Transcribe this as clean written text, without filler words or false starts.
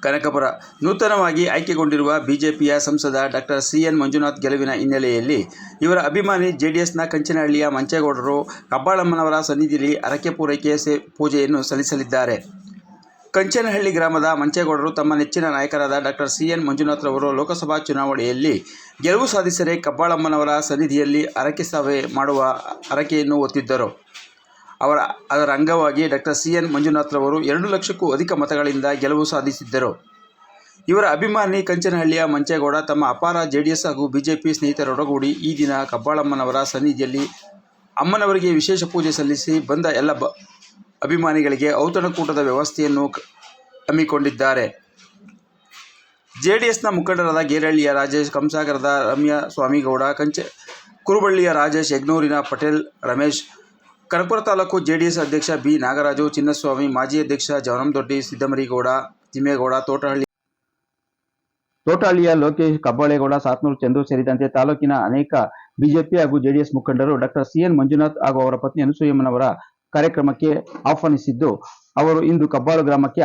ಕನಕಪುರ ನೂತನವಾಗಿ ಆಯ್ಕೆಗೊಂಡಿರುವ ಬಿಜೆಪಿಯ ಸಂಸದ ಡಾಕ್ಟರ್ ಸಿ.ಎನ್. ಮಂಜುನಾಥ್ ಗೆಲುವಿನ ಹಿನ್ನೆಲೆಯಲ್ಲಿ ಇವರ ಅಭಿಮಾನಿ ಜೆಡಿಎಸ್ನ ಕಂಚನಹಳ್ಳಿಯ ಮಂಚೇಗೌಡರು ಕಬ್ಬಾಳಮ್ಮನವರ ಸನ್ನಿಧಿಯಲ್ಲಿ ಹರಕೆ ಪೂರೈಕೆ ಪೂಜೆಯನ್ನು ಸಲ್ಲಿಸಲಿದ್ದಾರೆ. ಕಂಚನಹಳ್ಳಿ ಗ್ರಾಮದ ಮಂಚೇಗೌಡರು ತಮ್ಮ ನೆಚ್ಚಿನ ನಾಯಕರಾದ ಡಾಕ್ಟರ್ ಸಿ.ಎನ್. ಮಂಜುನಾಥ್ರವರು ಲೋಕಸಭಾ ಚುನಾವಣೆಯಲ್ಲಿ ಗೆಲುವು ಸಾಧಿಸದೆ ಕಬ್ಬಾಳಮ್ಮನವರ ಸನ್ನಿಧಿಯಲ್ಲಿ ಹರಕೆ ಸಭೆ ಮಾಡುವ ಹರಕೆಯನ್ನು ಹೊತ್ತಿದ್ದರು. ಅದರ ಅಂಗವಾಗಿ ಡಾಕ್ಟರ್ ಸಿ.ಎನ್. ಮಂಜುನಾಥ್ರವರು 2 ಲಕ್ಷಕ್ಕೂ ಅಧಿಕ ಮತಗಳಿಂದ ಗೆಲುವು ಸಾಧಿಸಿದ್ದರು. ಇವರ ಅಭಿಮಾನಿ ಕಂಚನಹಳ್ಳಿಯ ಮಂಚೇಗೌಡ ತಮ್ಮ ಅಪಾರ ಜೆಡಿಎಸ್ ಹಾಗೂ ಬಿಜೆಪಿ ಸ್ನೇಹಿತರೊಡಗೂಡಿ ಈ ದಿನ ಕಬ್ಬಾಳಮ್ಮನವರ ಸನ್ನಿಧಿಯಲ್ಲಿ ಅಮ್ಮನವರಿಗೆ ವಿಶೇಷ ಪೂಜೆ ಸಲ್ಲಿಸಿ ಬಂದ ಎಲ್ಲ ಅಭಿಮಾನಿಗಳಿಗೆ ಔತಣಕೂಟದ ವ್ಯವಸ್ಥೆಯನ್ನು ಹಮ್ಮಿಕೊಂಡಿದ್ದಾರೆ. ಜೆಡಿಎಸ್ನ ಮುಖಂಡರಾದ ಗೇರಹಳ್ಳಿಯ ರಾಜೇಶ್, ಕಂಸಾಗರದ ರಮ್ಯಾ ಸ್ವಾಮಿಗೌಡ, ಕುರುಬಳ್ಳಿಯ ರಾಜೇಶ್, ಯಗ್ನೂರಿನ ಪಟೇಲ್ ರಮೇಶ್, ಕನಕಪುರ ತಾಲೂಕು ಜೆಡಿಎಸ್ ಅಧ್ಯಕ್ಷ ಬಿ. ನಾಗರಾಜು, ಚಿನ್ನಸ್ವಾಮಿ, ಮಾಜಿ ಅಧ್ಯಕ್ಷ ಜವನಂದೊಡ್ಡಿ, ಸಿದ್ದಮರಿಗೌಡ, ತಿಮ್ಮೇಗೌಡ, ತೋಟಹಳ್ಳಿಯ ಲೋಕೇಶ್, ಕಬ್ಬಾಳೇಗೌಡ, ಸಾತ್ನೂರು ಚಂದ್ರು ಸೇರಿದಂತೆ ತಾಲೂಕಿನ ಅನೇಕ ಬಿಜೆಪಿ ಹಾಗೂ ಜೆಡಿಎಸ್ ಮುಖಂಡರು ಡಾಕ್ಟರ್ ಸಿ.ಎನ್. ಮಂಜುನಾಥ್ ಹಾಗೂ ಅವರ ಪತ್ನಿ ಅನಸೂಯಮ್ಮನವರ ಕಾರ್ಯಕ್ರಮಕ್ಕೆ ಆಹ್ವಾನಿಸಿದ್ದು, ಅವರು ಇಂದು ಕಬ್ಬಾಳು ಗ್ರಾಮಕ್ಕೆ